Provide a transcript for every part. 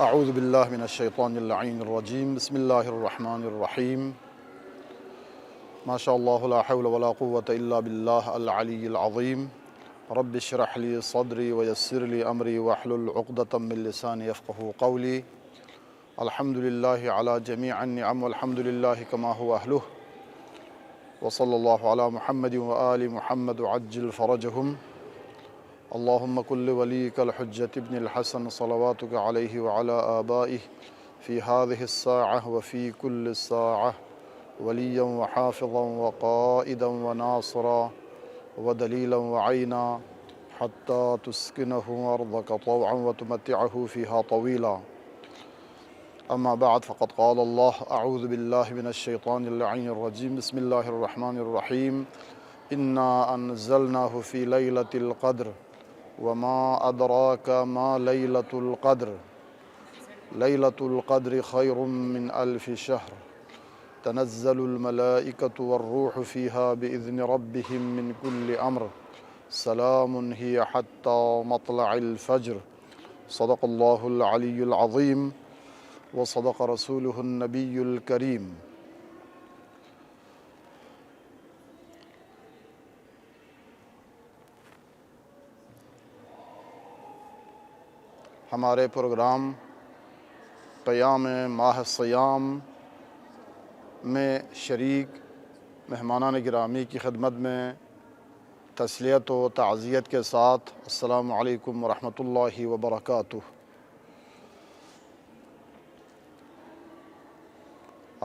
اعوذ باللہ من الشیطان اللعین الرجیم بسم اللہ الرحمن الرحیم ما شاء اللہ لا حول ولا قوة الا باللہ العلی العظیم رب اشرح لی صدری ویسر لی امری واحلل عقدۃ من لسانی یفقہوا قولی الحمد للہ علی جمیع النعم والحمد للہ کما هو اہلہ وصلی اللہ علی محمد وآل محمد عجل فرجہم اللهم كل وليك الحجة ابن الحسن صلواتك عليه وعلى آبائه في هذه الساعة وفي كل الساعة وليا وحافظا وقائدا وناصرا ودليلا وعينا حتى تسكنه أرضك طوعا وتمتعه فيها طويلا. أما بعد فقد قال الله أعوذ بالله من الشيطان اللعين الرجيم بسم الله الرحمن الرحيم إنا أنزلناه في ليلة القدر وما أدراك ما ليلة القدر ليلة القدر خير من ألف شهر تنزل الملائكة والروح فيها بإذن ربهم من كل أمر سلام هي حتى مطلع الفجر. صدق الله العلي العظيم وصدق رسوله النبي الكريم. ہمارے پروگرام قیام ماہ سیام میں شریک مہمانان گرامی کی خدمت میں تسلیت و تعزیت کے ساتھ السلام علیکم ورحمۃ اللہ وبرکاتہ.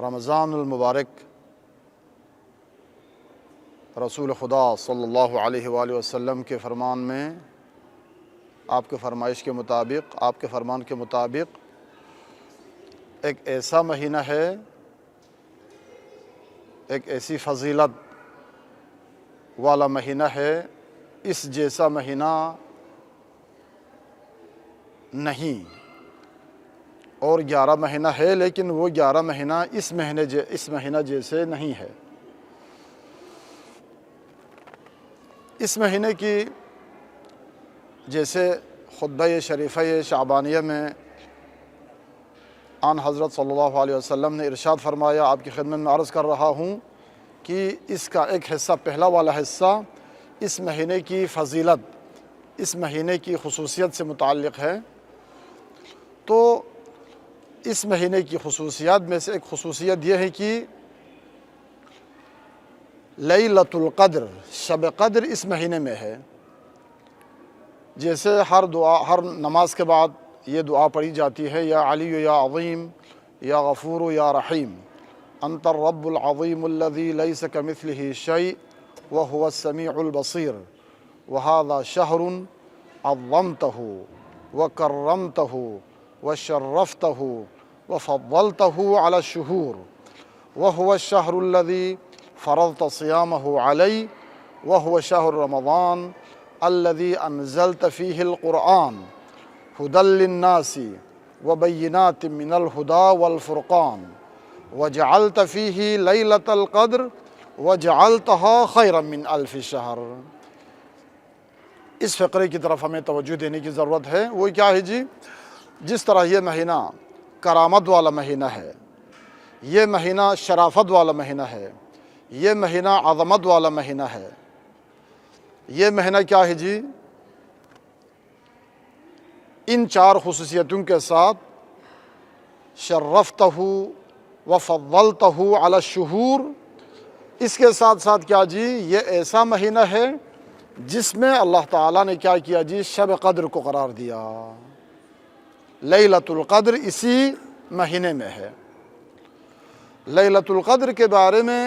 رمضان المبارک رسول خدا صلی اللہ علیہ وآلہ وسلم کے فرمان میں آپ کے فرمائش کے مطابق آپ کے فرمان کے مطابق ایک ایسا مہینہ ہے، ایک ایسی فضیلت والا مہینہ ہے، اس جیسا مہینہ نہیں. اور 11 مہینہ ہے لیکن وہ 11 مہینہ اس مہینہ جیسے نہیں ہے. اس مہینے کی جیسے خطبہ شریفہ شعبانیہ میں آن حضرت صلی اللہ علیہ وسلم نے ارشاد فرمایا، آپ کی خدمت میں عرض کر رہا ہوں کہ اس کا ایک حصہ، پہلا والا حصہ اس مہینے کی فضیلت، اس مہینے کی خصوصیت سے متعلق ہے. تو اس مہینے کی خصوصیات میں سے ایک خصوصیت یہ ہے کہ لیلۃ القدر، شب قدر اس مہینے میں ہے. جیسے ہر نماز کے بعد یہ دعا پڑھی جاتی ہے، یا علی یا عظیم یا غفور یا رحیم انت الرب العظیم الذی لیس کمثلہ شیء وہو السمیع البصیر وہذا شہر عظمتہ وکرمتہ وشرفتہ وفضلتہ علی الشہور وہو الشہر الذی فرضت صیامہ علی وہو شہر رمضان الذي أنزلت فيه القرآن هدى للناس وبينات من الهدى والفرقان وجعلت فيه ليلة القدر وجعلتها خيرا من ألف شهر. اس فقرے کی طرف ہمیں توجہ دینے کی ضرورت ہے. وہ کیا ہے جی؟ جس طرح یہ مہینہ کرامت والا مہینہ ہے، یہ مہینہ شرافت والا مہینہ ہے، یہ مہینہ عظمت والا مہینہ ہے، یہ مہینہ کیا ہے جی؟ ان 4 خصوصیتوں کے ساتھ شرفتہ وفضلتہ علی الشہور، اس کے ساتھ ساتھ کیا جی؟ یہ ایسا مہینہ ہے جس میں اللہ تعالیٰ نے کیا کیا جی؟ شب قدر کو قرار دیا. لیلۃ القدر اسی مہینے میں ہے. لیلۃ القدر کے بارے میں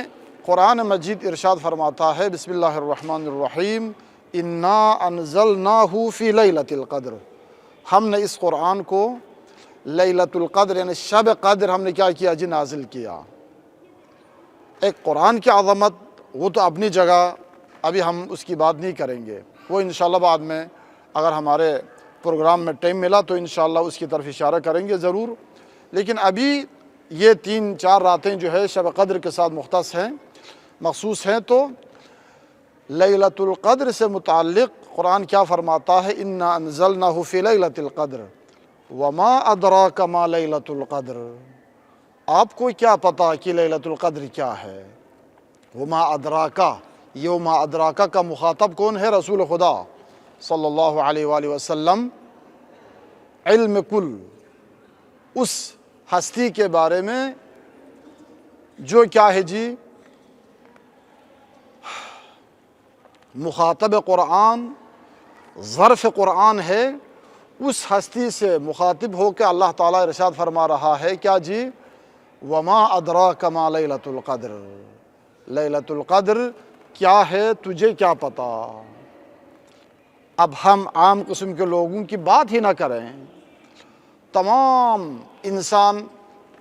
قرآن مجید ارشاد فرماتا ہے، بسم اللہ الرحمن الرحیم انا انزلناہ فی لیلۃ القدر. ہم نے اس قرآن کو لیلۃ القدر یعنی شب قدر ہم نے کیا کیا جی؟ نازل کیا. ایک قرآن کی عظمت وہ تو اپنی جگہ، ابھی ہم اس کی بات نہیں کریں گے، وہ انشاءاللہ بعد میں اگر ہمارے پروگرام میں ٹائم ملا تو انشاءاللہ اس کی طرف اشارہ کریں گے ضرور. لیکن ابھی یہ 3-4 راتیں جو ہے شب قدر کے ساتھ مخصوص ہیں. تو لیلۃ القدر سے متعلق قرآن کیا فرماتا ہے؟ انا انزلناہ فی لیلۃ القدر. وما ادراک ما لیلۃ القدر، آپ کو کیا پتا کہ لیلۃ القدر کیا ہے؟ وما ادراکا، یہ وما ادراکا کا مخاطب کون ہے؟ رسول خدا صلی اللہ علیہ وآلہ وسلم، علم کل، اس ہستی کے بارے میں جو کیا ہے جی مخاطب قرآن، ظرف قرآن ہے، اس ہستی سے مخاطب ہو کے اللہ تعالیٰ ارشاد فرما رہا ہے کیا جی؟ وما ادراک ما لیلۃ القدر، لیلۃ القدر کیا ہے تجھے کیا پتا؟ اب ہم عام قسم کے لوگوں کی بات ہی نہ کریں، تمام انسان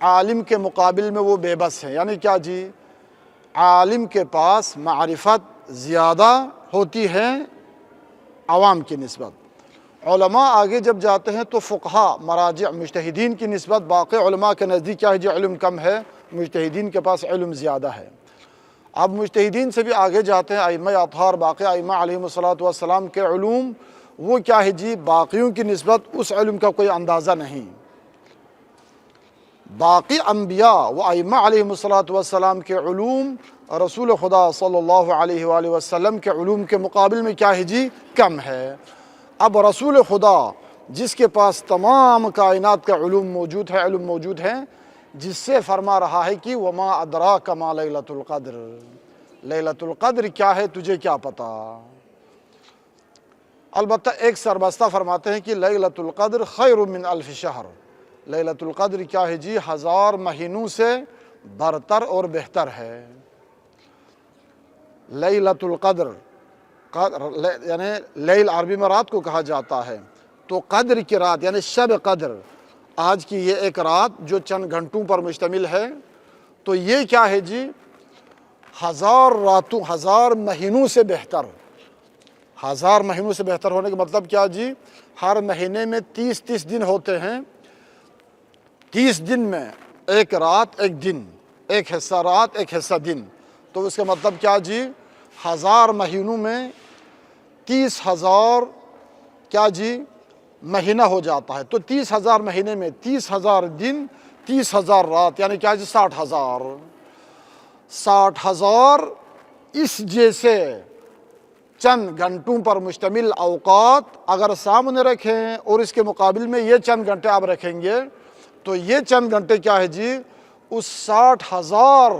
عالم کے مقابل میں وہ بے بس ہیں، یعنی کیا جی؟ عالم کے پاس معرفت زیادہ ہوتی ہے عوام کی نسبت، علماء آگے جب جاتے ہیں تو فقہا، مراجع، مجتہدین کی نسبت باقی علماء کے نزدیک کیا ہے جی؟ علم کم ہے، مجتہدین کے پاس علم زیادہ ہے۔ اب مجتہدین سے بھی آگے جاتے ہیں ائمہ اطہار، باقی ائمہ علیہم الصلوۃ کے علوم، وہ کیا ہے جی؟ باقیوں کی نسبت اس علم کا کوئی اندازہ نہیں۔ باقی انبیاء و ائمہ علیہم الصلوۃ کے علوم رسول خدا صلی اللہ علیہ وآلہ وسلم کے علوم کے مقابل میں کیا ہے جی؟ کم ہے۔ اب رسول خدا جس کے پاس تمام کائنات کا علم موجود ہے، جس سے فرما رہا ہے کہ وما ادراک ما لیلۃ القدر، لیلۃ القدر کیا ہے تجھے کیا پتا؟ البتہ ایک سربستہ فرماتے ہیں کہ لیلۃ القدر خیر من الف شہر، لیلۃ القدر کیا ہے جی؟ 1000 مہینوں سے برتر اور بہتر ہے۔ لیلۃ القدر یعنی لیل عربی میں رات کو کہا جاتا ہے، تو قدر کی رات یعنی شب قدر، آج کی یہ ایک رات جو چند گھنٹوں پر مشتمل ہے، تو یہ کیا ہے جی؟ 1000 مہینوں سے بہتر۔ 1000 مہینوں سے بہتر ہونے کا مطلب کیا جی؟ ہر مہینے میں 30 دن ہوتے ہیں، 30 دن میں ایک رات ایک دن، ایک حصہ رات ایک حصہ دن، تو اس کا مطلب کیا جی؟ 1000 مہینوں میں 30,000 کیا جی؟ مہینہ ہو جاتا ہے، تو 30,000 مہینے میں 30,000 دن، 30,000 رات، یعنی کیا جی؟ 60,000۔ 60,000 اس جیسے چند گھنٹوں پر مشتمل اوقات اگر سامنے رکھیں اور اس کے مقابل میں یہ چند گھنٹے آپ رکھیں گے، تو یہ چند گھنٹے کیا ہے جی؟ اس 60,000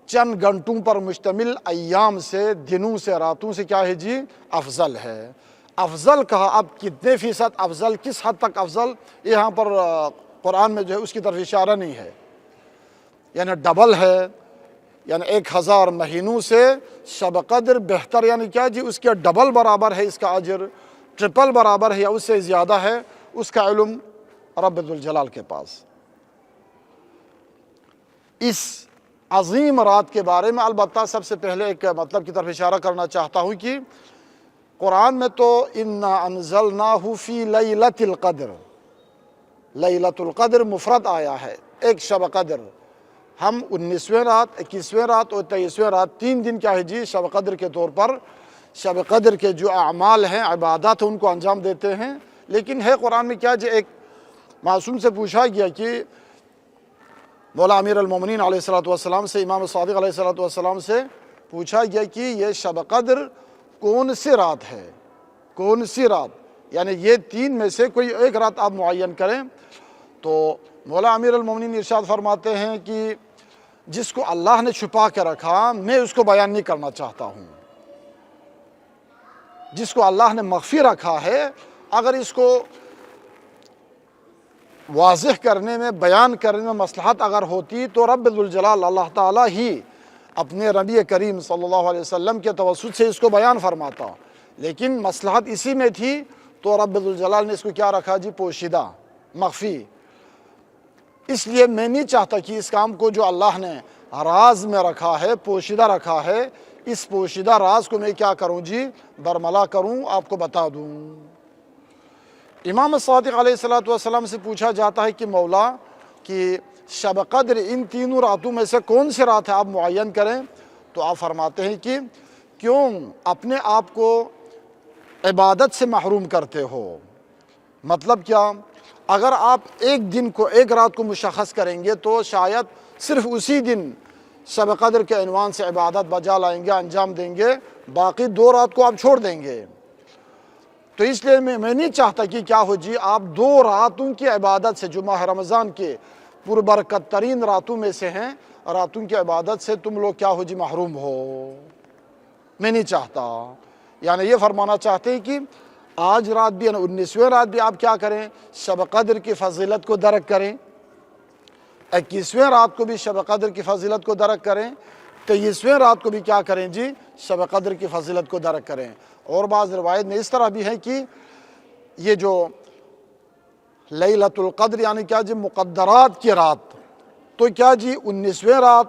چند گھنٹوں پر مشتمل ایام سے، دنوں سے، راتوں سے کیا ہے جی؟ افضل ہے۔ افضل کہا، اب کتنے فیصد افضل، کس حد تک افضل، یہاں پر قرآن میں جو ہے اس کی طرف اشارہ نہیں ہے، یعنی ڈبل ہے، یعنی 1000 مہینوں سے شب قدر بہتر، یعنی کیا جی؟ اس کے ڈبل برابر ہے اس کا اجر، ٹرپل برابر ہے یا اس سے زیادہ ہے اس کا علم رب ذوالجلال کے پاس۔ اس عظیم رات کے بارے میں البتہ سب سے پہلے ایک مطلب کی طرف اشارہ کرنا چاہتا ہوں کہ قرآن میں تو انا انزلناہ فی لیلۃ القدر، لیلۃ القدر مفرد آیا ہے، ایک شب قدر۔ ہم 19ویں رات، 21ویں رات اور 23ویں رات 3 دن کیا ہے جی؟ شب قدر کے طور پر شب قدر کے جو اعمال ہیں، عبادات ہیں، ان کو انجام دیتے ہیں۔ لیکن ہے قرآن میں کیا جی؟ ایک معصوم سے پوچھا گیا کہ مولا امیر المومنین علیہ السلام سے، امام صادق علیہ السلام سے پوچھا گیا کہ یہ شب قدر کون سی رات ہے، کون سی رات، یعنی یہ 3 میں سے کوئی ایک رات آپ معین کریں۔ تو مولا امیر المومنین ارشاد فرماتے ہیں کہ جس کو اللہ نے چھپا کے رکھا میں اس کو بیان نہیں کرنا چاہتا ہوں، جس کو اللہ نے مخفی رکھا ہے اگر اس کو واضح کرنے میں، بیان کرنے میں مصلحت اگر ہوتی تو رب ذوالجلال اللہ تعالیٰ ہی اپنے نبی کریم صلی اللہ علیہ وسلم کے توسط سے اس کو بیان فرماتا، لیکن مصلحت اسی میں تھی تو رب ذوالجلال نے اس کو کیا رکھا جی؟ پوشیدہ، مخفی۔ اس لیے میں نہیں چاہتا کہ اس کام کو جو اللہ نے راز میں رکھا ہے، پوشیدہ رکھا ہے، اس پوشیدہ راز کو میں کیا کروں جی؟ برملا کروں، آپ کو بتا دوں۔ امام صادق علیہ السلام سے پوچھا جاتا ہے کہ مولا کہ شب قدر ان 3 راتوں میں سے کون سی رات ہے آپ معین کریں، تو آپ فرماتے ہیں کہ کیوں اپنے آپ کو عبادت سے محروم کرتے ہو؟ مطلب کیا؟ اگر آپ ایک دن کو ایک رات کو مشخص کریں گے تو شاید صرف اسی دن شب قدر کے عنوان سے عبادت بجا لائیں گے، انجام دیں گے، باقی 2 رات کو آپ چھوڑ دیں گے۔ تو اس لیے میں نہیں چاہتا کہ کیا ہو جی آپ 2 راتوں کی عبادت سے، جو ماہ رمضان کے پربرکت ترین راتوں میں سے ہیں، راتوں کی عبادت سے تم لوگ کیا ہو جی محروم ہو۔ میں نہیں چاہتا، یعنی یہ فرمانا چاہتے ہیں کہ آج رات بھی، یعنی 19ویں رات بھی آپ کیا کریں، شب قدر کی فضیلت کو درک کریں، 21ویں رات کو بھی شب قدر کی فضیلت کو درک کریں، 23ویں رات کو بھی کیا کریں جی شب قدر کی فضیلت کو درک کریں۔ اور بعض روایت میں اس طرح بھی ہے کہ یہ جو لیلۃ القدر یعنی کیا جی مقدرات کی رات، تو کیا جی 19ویں رات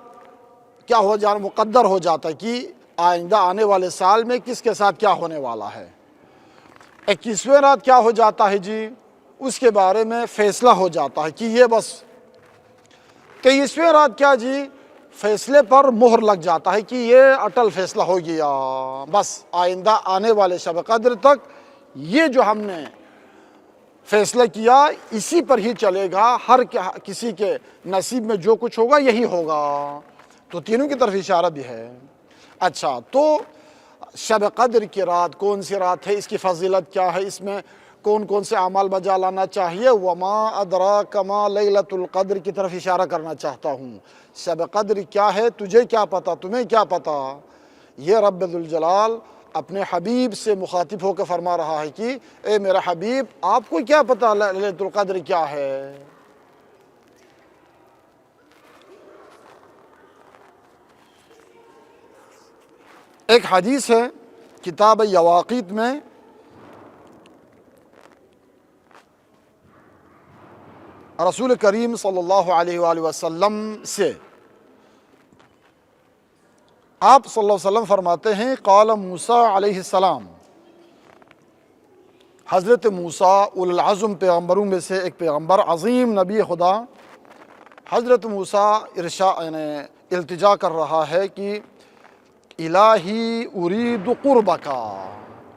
کیا ہو جانا مقدر ہو جاتا ہے کہ آئندہ آنے والے سال میں کس کے ساتھ کیا ہونے والا ہے۔ 21ویں رات کیا ہو جاتا ہے جی اس کے بارے میں فیصلہ ہو جاتا ہے کہ یہ بس 23ویں رات کیا جی فیصلے پر مہر لگ جاتا ہے کہ یہ اٹل فیصلہ ہو گیا، بس آئندہ آنے والے شب قدر تک یہ جو ہم نے فیصلہ کیا اسی پر ہی چلے گا، ہر کسی کے نصیب میں جو کچھ ہوگا یہی ہوگا۔ تو تینوں کی طرف اشارہ بھی ہے۔ اچھا، تو شب قدر کی رات کون سی رات ہے، اس کی فضیلت کیا ہے، اس میں کون کون سے اعمال بجا لانا چاہیے، وما ادراک ما لیلۃ القدر کی طرف اشارہ کرنا چاہتا ہوں۔ شب قدر کیا ہے، تجھے کیا پتا، تمہیں کیا پتا، یہ رب ذوالجلال اپنے حبیب سے مخاطب ہو کے فرما رہا ہے کہ اے میرا حبیب آپ کو کیا پتا لیلۃ القدر کیا ہے۔ ایک حدیث ہے کتاب یواقیت میں، رسول کریم صلی اللہ علیہ وآلہ وسلم سے آپ صلی اللہ علیہ وسلم فرماتے ہیں قال موسیٰ علیہ السلام، حضرت موسیٰ اولو العزم پیغمبروں میں سے ایک پیغمبر، عظیم نبی خدا، حضرت موسیٰ التجا کر رہا ہے کہ الہی ارید قربک،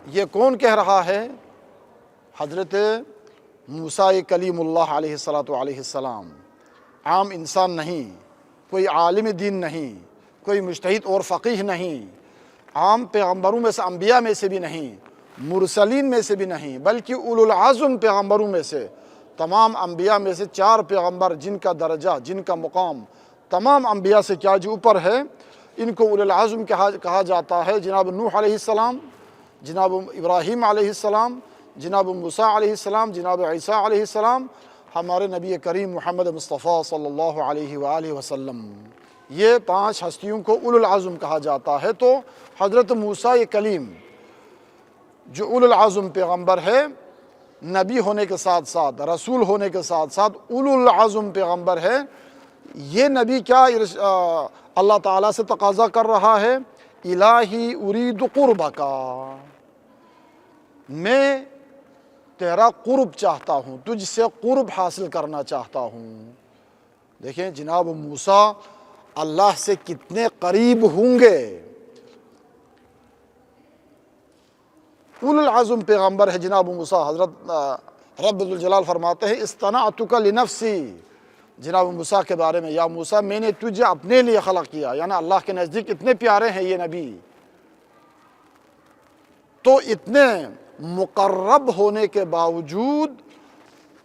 یہ کون کہہ رہا ہے؟ حضرت موسیٰ کلیم اللہ علیہ السلام، عام انسان نہیں، کوئی عالم دین نہیں، کوئی مجتہد اور فقیہ نہیں، عام پیغمبروں میں سے، انبیاء میں سے بھی نہیں، مرسلین میں سے بھی نہیں، بلکہ اولو العزم پیغمبروں میں سے، تمام انبیاء میں سے 4 پیغمبر جن کا درجہ، جن کا مقام تمام انبیاء سے کیا جو اوپر ہے، ان کو اولو العزم کہا جاتا ہے۔ جناب نوح علیہ السلام، جناب ابراہیم علیہ السلام، جناب موسیٰ علیہ السلام، جناب عیسیٰ علیہ السلام، ہمارے نبی کریم محمد مصطفیٰ صلی اللہ علیہ وآلہ وسلم، یہ 5 ہستیوں کو اولو العزم کہا جاتا ہے۔ تو حضرت موسیٰ کلیم جو اولو العزم پیغمبر ہے، نبی ہونے کے ساتھ ساتھ، رسول ہونے کے ساتھ ساتھ اولو العزم پیغمبر ہے، یہ نبی کیا اللہ تعالیٰ سے تقاضا کر رہا ہے، الہی ارید قربک، میں تیرا قرب چاہتا ہوں، تجھ سے قرب حاصل کرنا چاہتا ہوں۔ دیکھیں جناب موسیٰ اللہ سے کتنے قریب ہوں گے، اولو العزم پیغمبر ہے جناب موسیٰ۔ حضرت رب ذوالجلال فرماتے ہیں اصطنعتک لنفسی، جناب موسیٰ کے بارے میں، یا موسیٰ میں نے تجھے اپنے لیے خلق کیا، یعنی اللہ کے نزدیک اتنے پیارے ہیں یہ نبی۔ تو اتنے مقرب ہونے کے باوجود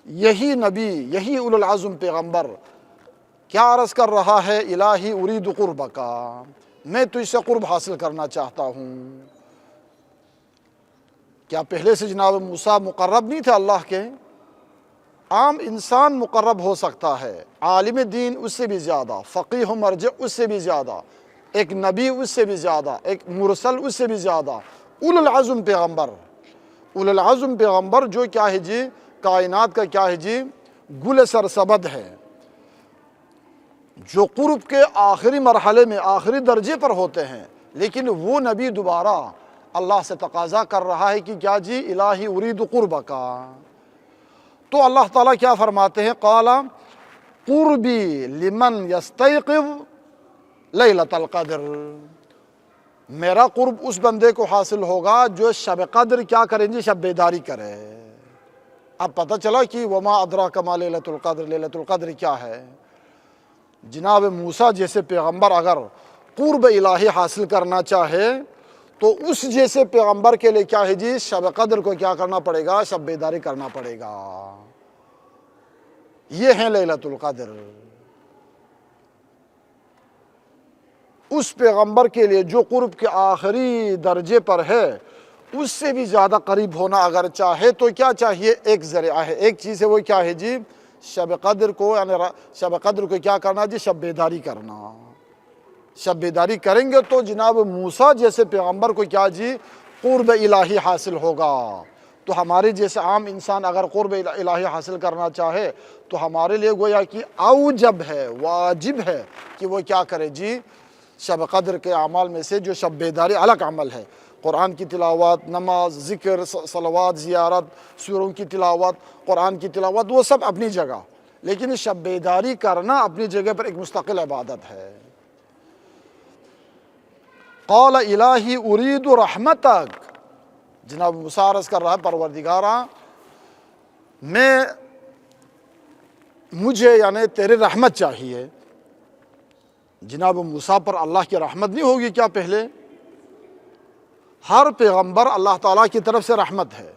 یہی نبی، یہی اولو العزم پیغمبر کیا عرض کر رہا ہے، الہی ارید قربک، میں تجھ سے قرب حاصل کرنا چاہتا ہوں۔ کیا پہلے سے جناب موسیٰ مقرب نہیں تھے اللہ کے؟ عام انسان مقرب ہو سکتا ہے، عالم دین اس سے بھی زیادہ، فقیہ و مرجع اس سے بھی زیادہ، ایک نبی اس سے بھی زیادہ، ایک مرسل اس سے بھی زیادہ، اولو العزم پیغمبر، اولو العزم پیغمبر جو کیا ہے جی کائنات کا کیا ہے جی گل سرسبد ہے، جو قرب کے آخری مرحلے میں، آخری درجے پر ہوتے ہیں، لیکن وہ نبی دوبارہ اللہ سے تقاضا کر رہا ہے کہ کیا جی الہی ارید قربک۔ تو اللہ تعالیٰ کیا فرماتے ہیں، قال قربی لمن یستیقظ لیلۃ القدر، میرا قرب اس بندے کو حاصل ہوگا جو شب قدر کیا کریں جی شب بیداری کرے۔ اب پتہ چلا کہ وما ادراک ما لیلۃ القدر، لیلۃ القدر کیا ہے۔ جناب موسیٰ جیسے پیغمبر اگر قرب الہی حاصل کرنا چاہے تو اس جیسے پیغمبر کے لیے کیا ہے جی، شب قدر کو کیا کرنا پڑے گا، شب بیداری کرنا پڑے گا۔ یہ ہے لیلۃ القدر۔ اس پیغمبر کے لیے جو قرب کے آخری درجے پر ہے، اس سے بھی زیادہ قریب ہونا اگر چاہے تو کیا چاہیے، ایک ذریعہ ہے، ایک چیز ہے، وہ کیا ہے جی، شب قدر کو، یعنی شب قدر کو کیا کرنا جی، شب بیداری کرنا۔ شب بیداری کریں گے تو جناب موسیٰ جیسے پیغمبر کو کیا جی، قرب الہی حاصل ہوگا۔ تو ہمارے جیسے عام انسان اگر قرب الہی حاصل کرنا چاہے تو ہمارے لیے گویا کہ اوجب ہے، واجب ہے کہ وہ کیا کرے جی، شب قدر کے اعمال میں سے جو شب بیداری الگ عمل ہے، قرآن کی تلاوت، نماز، ذکر، صلوات، زیارت، سوروں کی تلاوت، قرآن کی تلاوت، وہ سب اپنی جگہ، لیکن شب بیداری کرنا اپنی جگہ پر ایک مستقل عبادت ہے۔ قال الہی ارید رحمتک، جناب موسیٰ عرض کر رہا ہے پروردگارا مجھے یعنی تیرے رحمت چاہیے۔ جناب موسیٰ پر اللہ کی رحمت نہیں ہوگی کیا پہلے؟ ہر پیغمبر اللہ تعالیٰ کی طرف سے رحمت ہے،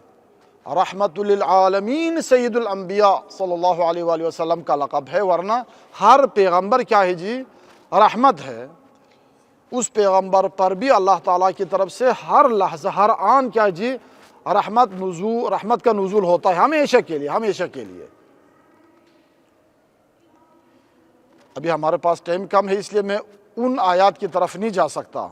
رحمت للعالمین سید الانبیاء صلی اللہ علیہ وآلہ وسلم کا لقب ہے، ورنہ ہر پیغمبر کیا ہے جی، رحمت ہے۔ اس پیغمبر پر بھی اللہ تعالیٰ کی طرف سے ہر لحظہ، ہر آن کیا جی، رحمت کا نزول ہوتا ہے، ہمیشہ کے لیے، ہمیشہ کے لیے۔ ابھی ہمارے پاس ٹائم کم ہے، اس لیے میں ان آیات کی طرف نہیں جا سکتا۔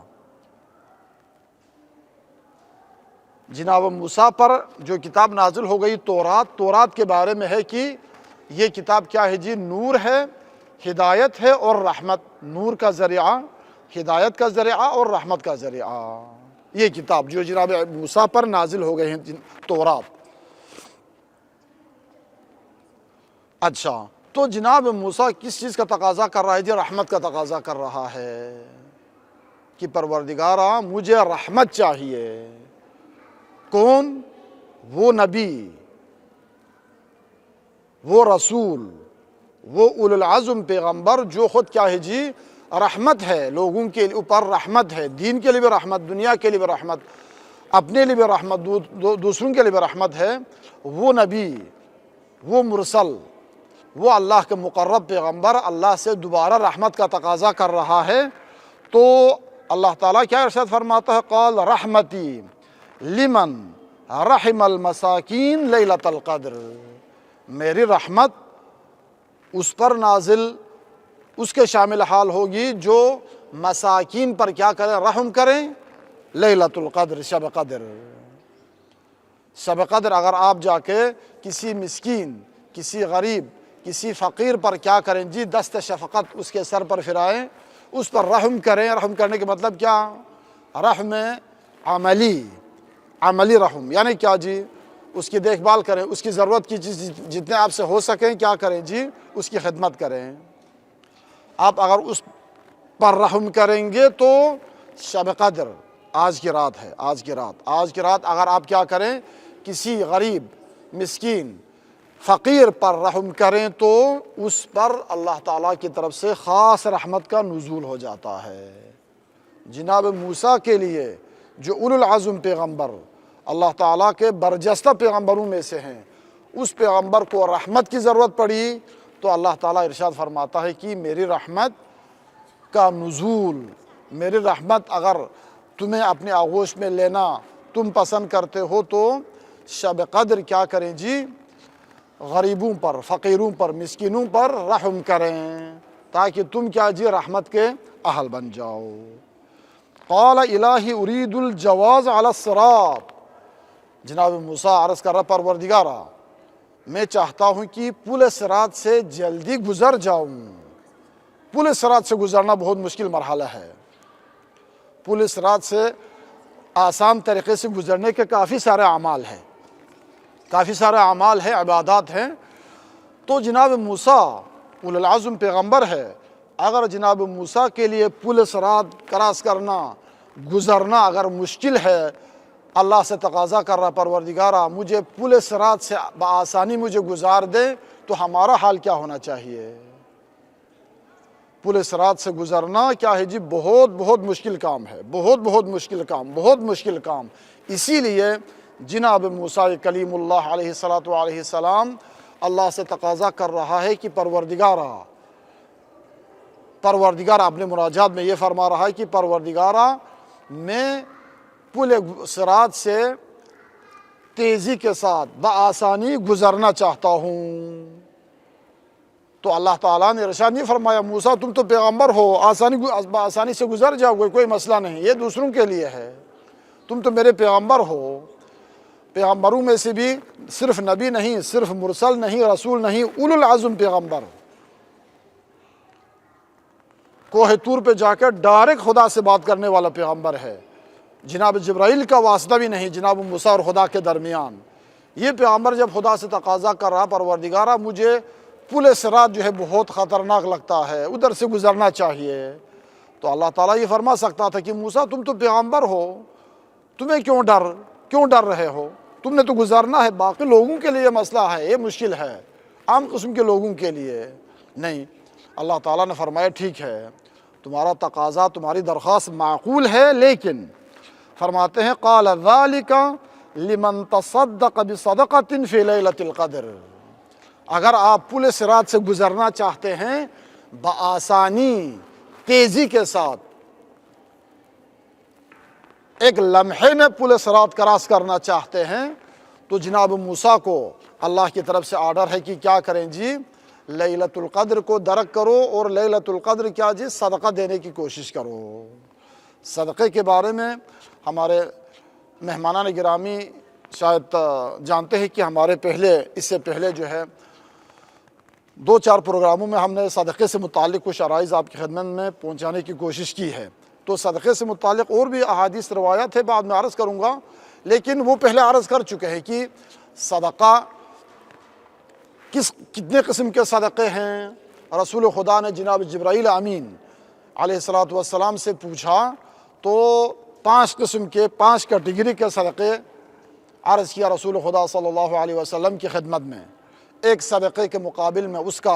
جناب موسیٰ پر جو کتاب نازل ہو گئی تورات کے بارے میں ہے کہ یہ کتاب کیا ہے جی، نور ہے، ہدایت ہے اور رحمت، نور کا ذریعہ، ہدایت کا ذریعہ اور رحمت کا ذریعہ۔ یہ کتاب جو جناب موسیٰ پر نازل ہو گئے ہیں، تورات۔ اچھا، تو جناب موسیٰ کس چیز کا تقاضا کر رہا ہے جی؟ رحمت کا تقاضا کر رہا ہے کہ پروردگارا مجھے رحمت چاہیے۔ کون؟ وہ نبی، وہ رسول، وہ اولو العزم پیغمبر جو خود کیا ہے جی، رحمت ہے، لوگوں کے اوپر رحمت ہے، دین کے لیے بھی رحمت، دنیا کے لیے بھی رحمت، اپنے لیے بھی رحمت، دوسروں کے لیے بھی رحمت ہے۔ وہ نبی، وہ مرسل، وہ اللہ کے مقرب پیغمبر اللہ سے دوبارہ رحمت کا تقاضا کر رہا ہے۔ تو اللہ تعالیٰ کیا ارشاد فرماتا ہے؟ قال رحمتی لمن رحم المساکین لیلۃ القدر، میری رحمت اس پر نازل، اس کے شامل حال ہوگی جو مساکین پر کیا کریں، رحم کریں، لیلۃ القدر، شب قدر۔ شب قدر اگر آپ جا کے کسی مسکین، کسی غریب، کسی فقیر پر کیا کریں جی، دست شفقت اس کے سر پر پھرائیں، اس پر رحم کریں۔ رحم کرنے کے مطلب کیا؟ رحم عملی رحم، یعنی کیا جی، اس کی دیکھ بھال کریں، اس کی ضرورت کی چیز جتنے آپ سے ہو سکیں کیا کریں جی، اس کی خدمت کریں۔ آپ اگر اس پر رحم کریں گے تو شب قدر آج کی رات ہے، آج کی رات اگر آپ کیا کریں، کسی غریب، مسکین، فقیر پر رحم کریں تو اس پر اللہ تعالیٰ کی طرف سے خاص رحمت کا نزول ہو جاتا ہے۔ جناب موسیٰ کے لیے جو اولو العزم پیغمبر اللہ تعالیٰ کے برجستہ پیغمبروں میں سے ہیں، اس پیغمبر کو رحمت کی ضرورت پڑی تو اللہ تعالیٰ ارشاد فرماتا ہے کہ میری رحمت کا نزول، میری رحمت اگر تمہیں اپنے آغوش میں لینا تم پسند کرتے ہو تو شب قدر کیا کریں جی، غریبوں پر، فقیروں پر، مسکینوں پر رحم کریں تاکہ تم کیا جی، رحمت کے اہل بن جاؤ۔ قال الہی ارید الجواز علی الصراط، جناب موسیٰ عرض کر رہا پروردگارا میں چاہتا ہوں کہ پل صراط سے جلدی گزر جاؤں۔ پل صراط سے گزرنا بہت مشکل مرحلہ ہے۔ پل صراط سے آسان طریقے سے گزرنے کے کافی سارے اعمال ہیں، کافی سارے اعمال ہیں، عبادات ہیں۔ تو جناب موسیٰ اولو العزم پیغمبر ہے، اگر جناب موسیٰ کے لیے پل صراط کراس کرنا، گزرنا اگر مشکل ہے، اللہ سے تقاضا کر رہا پروردگارا مجھے پل صراط سے بآسانی مجھے گزار دے، تو ہمارا حال کیا ہونا چاہیے؟ پل صراط سے گزرنا کیا ہے جی، بہت بہت مشکل کام ہے، بہت مشکل کام، بہت مشکل کام۔ اسی لیے جناب موسیٰ کلیم اللہ علیہ السلام اللہ سے تقاضا کر رہا ہے کہ پروردگارا اپنے مناجات میں یہ فرما رہا ہے کہ پروردگارا میں پل صراط سے تیزی کے ساتھ بآسانی گزرنا چاہتا ہوں۔ تو اللہ تعالیٰ نے ارشاد نہیں فرمایا موسیٰ تم تو پیغمبر ہو، آسانی سے گزر جاؤ گے، کوئی مسئلہ نہیں، یہ دوسروں کے لیے ہے، تم تو میرے پیغمبر ہو۔ پیغمبروں میں سے بھی صرف نبی نہیں، صرف مرسل نہیں، رسول نہیں، اولو العزم پیغمبر، کوہ طور پہ جا کر ڈائریکٹ خدا سے بات کرنے والا پیغمبر ہے، جناب جبرائیل کا واسطہ بھی نہیں جناب موسیٰ اور خدا کے درمیان۔ یہ پیغمبر جب خدا سے تقاضا کر رہا پروردگارا مجھے پل صراط جو ہے بہت خطرناک لگتا ہے، ادھر سے گزرنا چاہیے، تو اللہ تعالیٰ یہ فرما سکتا تھا کہ موسیٰ تم تو پیغمبر ہو، تمہیں کیوں ڈر رہے ہو، تم نے تو گزارنا ہے، باقی لوگوں کے لیے یہ مسئلہ ہے، یہ مشکل ہے، عام قسم کے لوگوں کے لیے نہیں۔ اللہ تعالیٰ نے فرمایا ٹھیک ہے، تمہارا تقاضا، تمہاری درخواست معقول ہے، لیکن فرماتے ہیں قال ذالک لمن تصدق بصدقۃ فی لیلۃ القدر، اگر آپ پل صراط سے گزرنا چاہتے ہیں بآسانی تیزی کے ساتھ، ایک لمحے میں پل صراط کراس کرنا چاہتے ہیں، تو جناب موسیٰ کو اللہ کی طرف سے آرڈر ہے کہ کیا کریں جی، لیلۃ القدر کو درک کرو، اور لیلۃ القدر کیا جی، صدقہ دینے کی کوشش کرو۔ صدقے کے بارے میں ہمارے مہمانان گرامی شاید جانتے ہیں کہ ہمارے اس سے پہلے جو ہے 2-4 پروگراموں میں ہم نے صدقے سے متعلق کچھ عرائض آپ کی خدمت میں پہنچانے کی کوشش کی ہے، تو صدقے سے متعلق اور بھی احادیث روایات ہے، بعد میں عرض کروں گا، لیکن وہ پہلے عرض کر چکے ہیں کہ صدقہ کتنے قسم کے صدقے ہیں۔ رسول خدا نے جناب جبرائیل امین علیہ السلام سے پوچھا تو 5 قسم کے 5 کیٹیگری کے صدقے عرض کیا رسول خدا صلی اللہ علیہ وسلم کی خدمت میں۔ ایک صدقے کے مقابل میں اس کا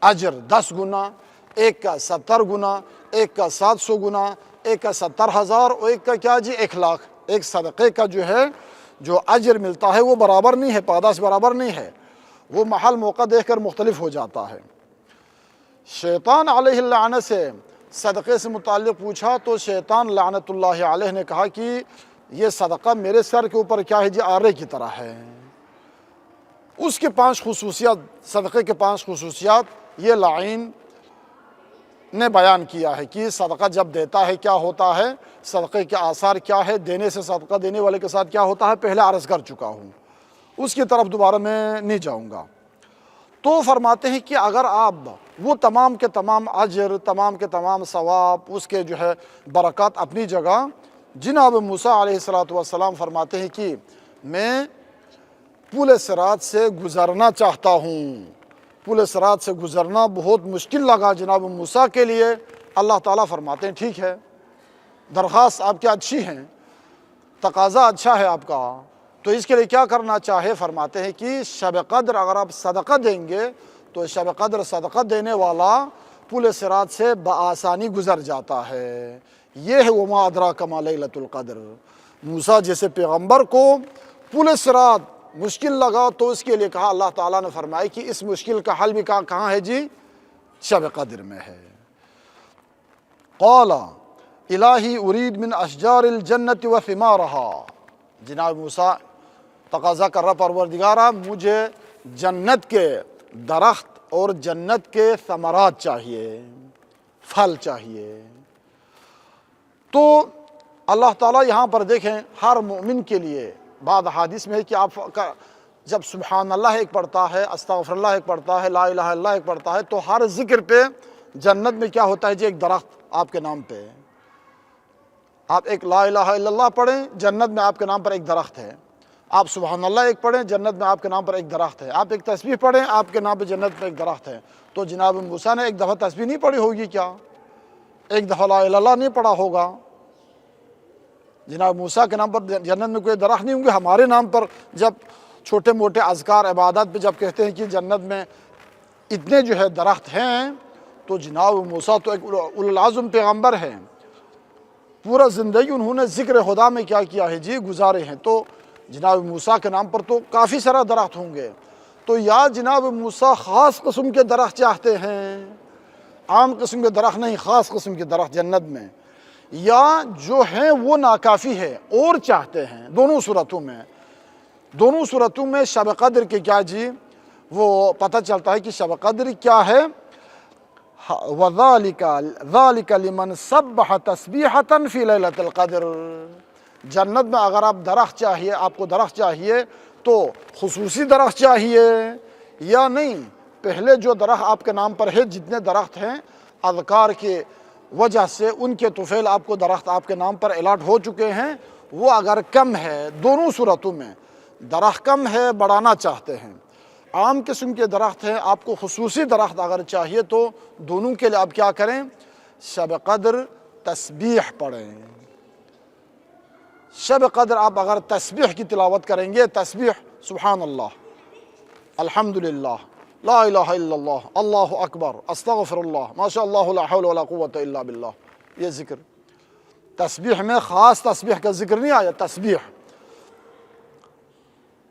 اجر 10 گنا، ایک کا 70 گنا، ایک کا 700 گنا، ایک کا 70,000، اور ایک کا کیا جی 1 لاکھ۔ ایک صدقے کا جو ہے جو اجر ملتا ہے وہ برابر نہیں ہے، پاداش برابر نہیں ہے، وہ محل موقع دیکھ کر مختلف ہو جاتا ہے۔ شیطان علیہ اللعنہ سے صدقے سے متعلق پوچھا تو شیطان لعنت اللہ علیہ نے کہا کہ یہ صدقہ میرے سر کے اوپر کیا ہے جی، آرے کی طرح ہے۔ اس کے 5 خصوصیات، صدقے کے 5 خصوصیات یہ لعین نے بیان کیا ہے کہ صدقہ جب دیتا ہے کیا ہوتا ہے، صدقے کے آثار کیا ہے، دینے سے صدقہ دینے والے کے ساتھ کیا ہوتا ہے، پہلے عرض کر چکا ہوں، اس کی طرف دوبارہ میں نہیں جاؤں گا۔ تو فرماتے ہیں کہ اگر آپ وہ تمام کے تمام اجر، تمام کے تمام ثواب، اس کے جو ہے برکات اپنی جگہ، جناب موسیٰ علیہ السلام فرماتے ہیں کہ میں پل صراط سے گزرنا چاہتا ہوں۔ پل صراط سے گزرنا بہت مشکل لگا جناب موسیٰ کے لیے۔ اللہ تعالیٰ فرماتے ہیں ٹھیک ہے، درخواست آپ کی اچھی ہیں، تقاضا اچھا ہے آپ کا، تو اس کے لیے کیا کرنا چاہے، فرماتے ہیں کہ شب قدر اگر آپ صدقہ دیں گے تو شب قدر صدقہ دینے والا پل صراط سے بآسانی گزر جاتا ہے۔ یہ ہے وما ادراک ما لیلۃ القدر۔ موسیٰ جیسے پیغمبر کو پل صراط مشکل لگا تو اس کے لیے کہا، اللہ تعالیٰ نے فرمایا کہ اس مشکل کا حل بھی کہاں ہے جی، شب قدر میں ہے۔ قال الہی ارید من اشجار الجنت و ثمارہا، جناب موسیٰ تقاضا کر رہا پروردگارا مجھے جنت کے درخت اور جنت کے ثمرات چاہیے، پھل چاہیے۔ تو اللہ تعالیٰ یہاں پر دیکھیں ہر مومن کے لیے بعض حدیث میں ہے کہ آپ جب سبحان اللہ ایک پڑھتا ہے، استغفر اللہ ایک پڑھتا ہے، لا الہ الا اللہ ایک پڑھتا ہے، تو ہر ذکر پہ جنت میں کیا ہوتا ہے جی، ایک درخت آپ کے نام پہ۔ آپ ایک لا الہ الا اللہ پڑھیں، جنت میں آپ کے نام پر ایک درخت ہے۔ آپ سبحان اللہ ایک پڑھیں، جنت میں آپ کے نام پر ایک درخت ہے۔ آپ ایک تسبیح پڑھیں، آپ کے نام پہ جنت میں ایک درخت ہے۔ تو جناب موسیٰ نے ایک دفعہ تسبیح نہیں پڑھی ہوگی کیا؟ ایک دفعہ لا الہ الا اللہ نہیں پڑھا ہوگا؟ جناب موسیٰ کے نام پر جنت میں کوئی درخت نہیں ہوں گے، ہمارے نام پر جب چھوٹے موٹے اذکار عبادات پہ جب کہتے ہیں کہ جنت میں اتنے جو ہے درخت ہیں، تو جناب موسیٰ تو ایک اولو العزم پیغمبر ہیں، پورا زندگی انہوں نے ذکر خدا میں کیا کیا ہے جی، گزارے ہیں، تو جناب موسیٰ کے نام پر تو کافی سارا درخت ہوں گے۔ تو یا جناب موسیٰ خاص قسم کے درخت چاہتے ہیں، عام قسم کے درخت نہیں، خاص قسم کے درخت جنت میں، یا جو ہیں وہ ناکافی ہے اور چاہتے ہیں۔ دونوں صورتوں میں شب قدر کے کیا جی وہ پتہ چلتا ہے کہ شب قدر کیا ہے۔ وَذَلِكَ لِمَنْ سَبَّحَ تَسْبِيحَةً فِي لَيْلَةِ الْقَدْرِ۔ جنت میں اگر آپ کو درخت چاہیے تو خصوصی درخت چاہیے یا نہیں، پہلے جو درخت آپ کے نام پر ہے، جتنے درخت ہیں اذکار کے وجہ سے ان کے طفیل آپ کو درخت آپ کے نام پر الاٹ ہو چکے ہیں، وہ اگر کم ہے، دونوں صورتوں میں درخت کم ہے بڑھانا چاہتے ہیں، عام قسم کے درخت ہیں، آپ کو خصوصی درخت اگر چاہیے تو دونوں کے لیے آپ کیا کریں، شب قدر تسبیح پڑھیں۔ شب قدر آپ اگر تسبیح کی تلاوت کریں گے، تسبیح سبحان اللہ، الحمدللہ، لا الہ الا اللہ، اللہ اکبر، استغفر اللہ، ما شاء اللہ لا حول ولا قوت الا باللہ، یہ ذکر تسبیح میں خاص تسبیح کا ذکر نہیں آیا، تسبیح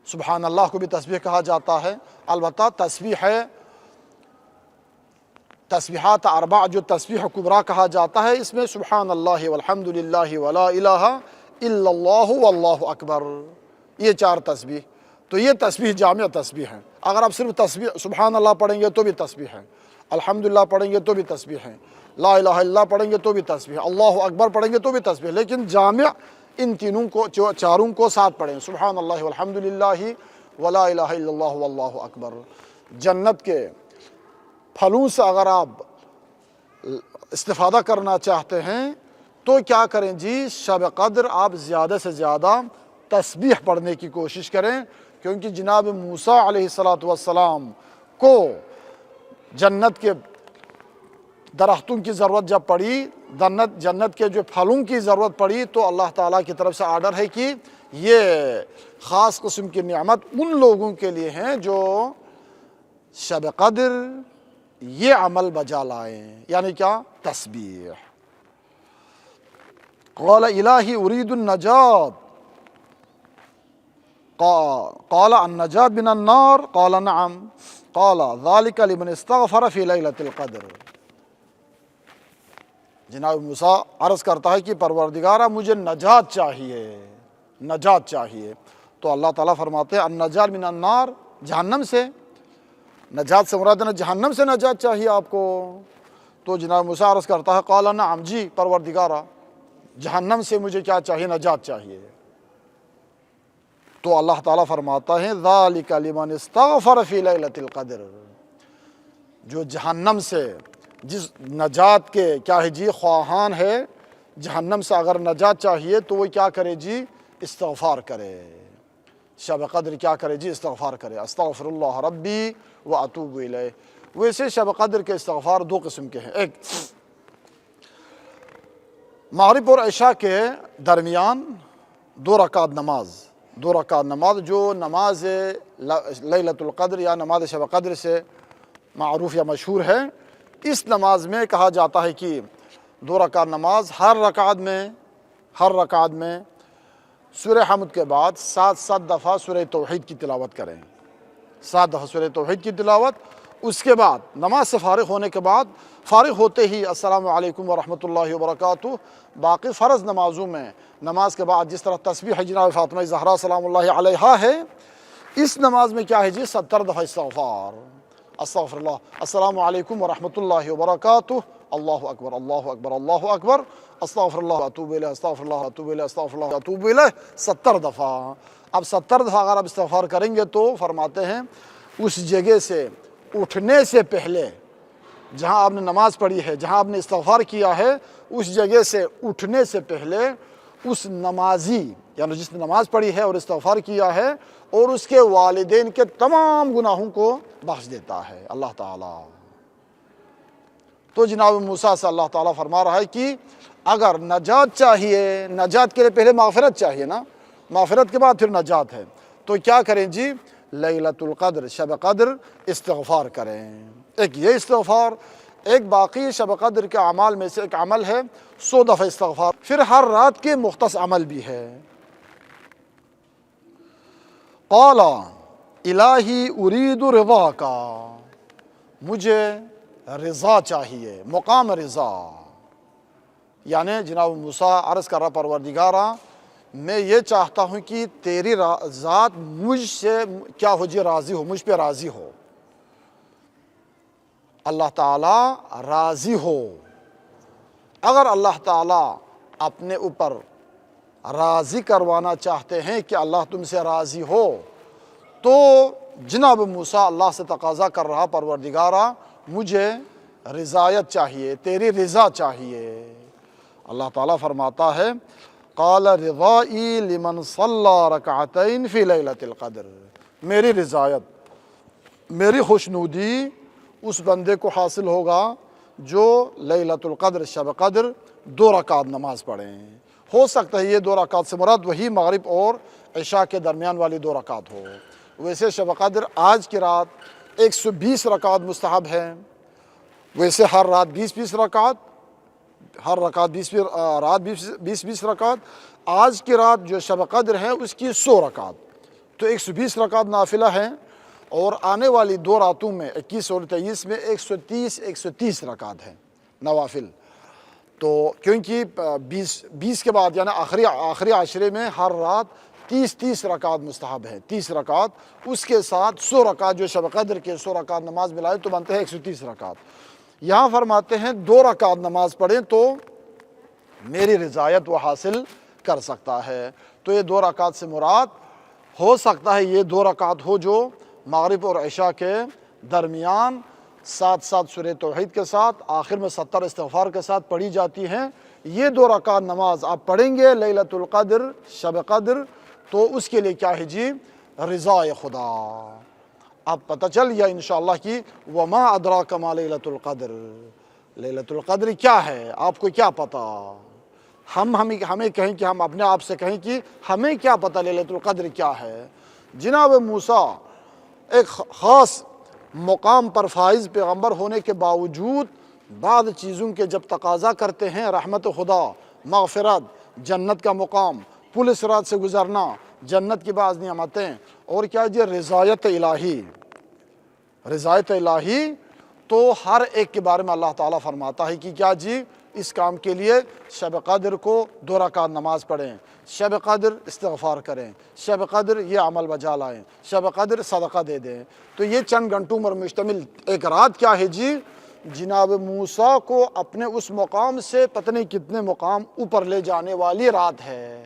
سبحان اللہ کو بھی تسبیح کہا جاتا ہے، البتہ تسبیح ہے تسبیحات اربع جو تسبیح کبریٰ کہا جاتا ہے، اس میں سبحان اللہ والحمدللہ ولا الہ الا اللہ واللہ اکبر، یہ 4 تسبیح، تو یہ تسبیح جامع تسبیح ہے۔ اگر آپ صرف تسبیح سبحان اللہ پڑھیں گے تو بھی تسبیح ہے، الحمدللہ پڑھیں گے تو بھی تسبیح ہے، لا الہ الا اللہ پڑھیں گے تو بھی تسبیح، اللہ اکبر پڑھیں گے تو بھی تسبیح، لیکن جامع ان تینوں کو چاروں کو ساتھ پڑھیں، سبحان اللہ والحمدللہ ولا الہ الا اللہ واللہ اکبر۔ جنت کے پھلوں سے اگر آپ استفادہ کرنا چاہتے ہیں تو کیا کریں جی، شب قدر آپ زیادہ سے زیادہ تسبیح پڑھنے کی کوشش کریں، کیونکہ جناب موسیٰ علیہ السلام کو جنت کے درختوں کی ضرورت جب پڑی، جنت کے جو پھلوں کی ضرورت پڑی، تو اللہ تعالیٰ کی طرف سے آرڈر ہے کہ یہ خاص قسم کی نعمت ان لوگوں کے لیے ہیں جو شب قدر یہ عمل بجا لائیں، یعنی کیا، تسبیح۔ قال الہی ارید النجات، قال النجات من النار، قال نعم، قال ذلك لمن استغفر فی لیلۃ القدر۔ جناب موسیٰ عرض کرتا ہے کہ پروردگارہ مجھے نجات چاہیے، تو اللہ تعالیٰ فرماتے ہیں النجات من النار، جہنم سے، نجات سے مراد ہے جہنم سے نجات چاہیے آپ کو، تو جناب موسیٰ عرض کرتا ہے قال نعم، جی پروردگارہ جہنم سے مجھے کیا چاہیے، نجات چاہیے، تو اللہ تعالیٰ فرماتا ہے ذالک لمن استغفر فی لیلۃ القدر، جو جہنم سے جس نجات کے کیا ہے جی خواہان ہے، جہنم سے اگر نجات چاہیے تو وہ کیا کرے جی، استغفار کرے، شب قدر کیا کرے جی، استغفار کرے، استغفر اللہ ربی واتوب الیہ۔ ویسے شب قدر کے استغفار 2 قسم کے ہیں، ایک مغرب اور عشاء کے درمیان 2 رکعت نماز جو نماز لیلۃ القدر یا نماز شب قدر سے معروف یا مشہور ہے، اس نماز میں کہا جاتا ہے کہ 2 رکعت نماز، ہر رکعت میں سورہ حمد کے بعد 7 دفعہ سورہ توحید کی تلاوت کریں، 7 دفعہ سورہ توحید کی تلاوت، اس کے بعد نماز سے فارغ ہونے کے بعد، فارغ ہوتے ہی السلام علیکم ورحمۃ اللہ وبرکاتہ۔ باقی فرض نمازوں میں نماز کے بعد جس طرح تسبیح جناب فاطمہ زہرا سلام اللہ علیہا ہے، اس نماز میں کیا ہے جی 70 دفعہ استغفار، استغفر اللہ، السلام علیکم ورحمۃ اللہ وبرکاتہ، اللہ اکبر اللہ اکبر اللہ اکبر، استغفر اللہ اتوب الیہ، استغفر اللہ اتوب الیہ، استغفر اللہ اتوب الیہ، 70 دفعہ۔ اب 70 دفعہ اگر آپ استغفار کریں گے تو فرماتے ہیں اس جگہ سے اٹھنے سے پہلے، جہاں آپ نے نماز پڑھی ہے، جہاں آپ نے استغفار کیا ہے، اس جگہ سے اٹھنے سے پہلے اس نمازی یعنی جس نے نماز پڑھی ہے اور استغفار کیا ہے، اور اس کے والدین کے تمام گناہوں کو بخش دیتا ہے اللہ تعالیٰ۔ تو جناب موسیٰ سے اللہ تعالیٰ فرما رہا ہے کہ اگر نجات چاہیے، نجات کے لیے پہلے مغفرت چاہیے نا، مغفرت کے بعد پھر نجات ہے، تو کیا کریں جی؟ لیلۃ القدر، شب قدر استغفار کریں۔ ایک یہ استغفار، ایک باقی شب قدر کے اعمال میں سے ایک عمل ہے 100 دفعہ استغفار، پھر ہر رات کے مختص عمل بھی ہے۔ قال الہی ارید رضاک، مجھے رضا چاہیے، مقام رضا، یعنی جناب موسیٰ عرض کر رہا پروردگارا میں یہ چاہتا ہوں کہ تیری ذات مجھ سے کیا ہو جی؟ راضی ہو، مجھ پہ راضی ہو، اللہ تعالیٰ راضی ہو۔ اگر اللہ تعالیٰ اپنے اوپر راضی کروانا چاہتے ہیں کہ اللہ تم سے راضی ہو، تو جناب موسیٰ اللہ سے تقاضا کر رہا پروردگارا مجھے رضایت چاہیے، تیری رضا چاہیے۔ اللہ تعالیٰ فرماتا ہے قال رضائی لمن صلی رکعتین فی لیلۃ القدر، میری رضایت، میری خوشنودی اس بندے کو حاصل ہوگا جو لیلۃ القدر شب قدر 2 رکعت نماز پڑھیں۔ ہو سکتا ہے یہ 2 رکعت سے مراد وہی مغرب اور عشاء کے درمیان والی 2 رکعت ہو۔ ویسے شب قدر آج کی رات 120 رکعت مستحب ہے، ویسے ہر رات 20 رکعت، ہر رکعت 20 رکعت، آج کی رات جو شب قدر ہے اس کی 100 رکعت، تو 120 رکعت نافلہ ہیں، اور آنے والی 2 راتوں میں 21 اور 23 میں 130 رکعت ہیں نوافل۔ تو کیونکہ 20 کے بعد یعنی آخری عشرے میں ہر رات 30 رکعت مستحب ہے، 30 رکعت، اس کے ساتھ 100 رکعت جو شب قدر کے 100 رکعت نماز ملائے تو بنتے ہیں 130 رکعت۔ یہاں فرماتے ہیں 2 رکعت نماز پڑھیں تو میری رضایت وہ حاصل کر سکتا ہے۔ تو یہ 2 رکعت سے مراد ہو سکتا ہے یہ 2 رکعت ہو جو مغرب اور عشاء کے درمیان ساتھ سورہ توحید کے ساتھ آخر میں 70 استغفار کے ساتھ پڑھی جاتی ہیں۔ یہ 2 رکعت نماز آپ پڑھیں گے لیلۃ القدر شب قدر، تو اس کے لیے کیا ہے جی؟ رضا خدا۔ اب پتہ چل گیا انشاءاللہ کہ وما ادراک ما لیلۃ القدر، لیلۃ القدر کیا ہے، آپ کو کیا پتہ؟ ہمیں کہیں کہ ہم اپنے آپ سے کہیں کہ ہمیں کیا پتہ لیلۃ القدر کیا ہے؟ جناب موسیٰ ایک خاص مقام پر فائز پیغمبر ہونے کے باوجود بعض چیزوں کے جب تقاضا کرتے ہیں، رحمت خدا، مغفرت، جنت کا مقام، پل صراط سے گزرنا، جنت کی بعض نعمتیں، اور کیا جی؟ رضایت الہی، رضایت الہی، تو ہر ایک کے بارے میں اللہ تعالیٰ فرماتا ہے کہ کیا جی؟ اس کام کے لیے شب قدر کو 2 رکعت نماز پڑھیں، شب قدر استغفار کریں، شب قدر یہ عمل بجا لائیں، شب قدر صدقہ دے دیں۔ تو یہ چند گھنٹوں پر مشتمل ایک رات کیا ہے جی؟ جناب موسیٰ کو اپنے اس مقام سے پتہ نہیں کتنے مقام اوپر لے جانے والی رات ہے،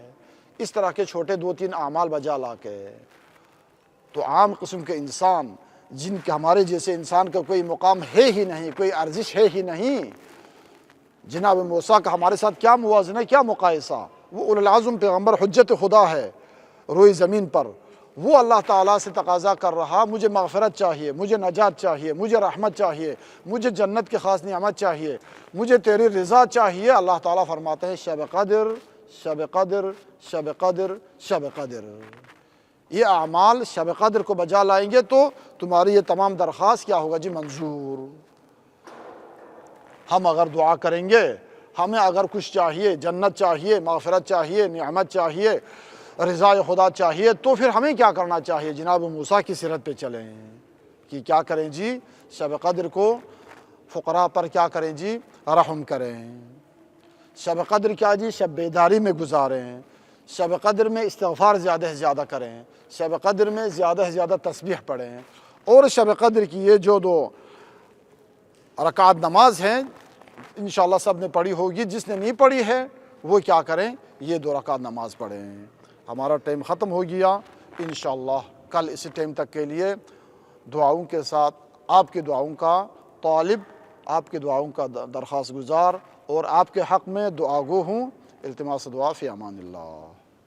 اس طرح کے چھوٹے 2-3 اعمال بجا لا کے۔ تو عام قسم کے انسان جن کے ہمارے جیسے انسان کا کوئی مقام ہے ہی نہیں، کوئی ارزش ہے ہی نہیں، جناب موسیٰ کا ہمارے ساتھ کیا موازنہ، کیا مقایسہ؟ وہ اولو العزم پیغمبر حجت خدا ہے روئی زمین پر، وہ اللہ تعالیٰ سے تقاضا کر رہا مجھے مغفرت چاہیے، مجھے نجات چاہیے، مجھے رحمت چاہیے، مجھے جنت کی خاص نعمت چاہیے، مجھے تیری رضا چاہیے۔ اللہ تعالیٰ فرماتے ہیں شب قدر شب قدر شب قدر شب قدر، یہ اعمال شب قدر کو بجا لائیں گے تو تمہاری یہ تمام درخواست کیا ہوگا جی؟ منظور۔ ہم اگر دعا کریں گے، ہمیں اگر کچھ چاہیے، جنت چاہیے، مغفرت چاہیے، نعمت چاہیے، رضا خدا چاہیے، تو پھر ہمیں کیا کرنا چاہیے؟ جناب موسیٰ کی سیرت پہ چلیں کہ کیا کریں جی؟ شب قدر کو فقراء پر کیا کریں جی؟ رحم کریں۔ شب قدر کیا جی؟ شب بیداری میں گزاریں، شب قدر میں استغفار زیادہ سے زیادہ کریں، شب قدر میں زیادہ سے زیادہ تسبیح پڑھیں، اور شب قدر کی یہ جو 2 رکعت نماز ہیں انشاءاللہ سب نے پڑھی ہوگی، جس نے نہیں پڑھی ہے وہ کیا کریں؟ یہ 2 رکعت نماز پڑھیں۔ ہمارا ٹائم ختم ہو گیا، انشاءاللہ کل اسی ٹائم تک کے لیے دعاؤں کے ساتھ آپ کی دعاؤں کا طالب، آپ کی دعاؤں کا درخواست گزار، اور آپ کے حق میں دعا گو ہوں۔ التماس دعا، فی امان اللہ۔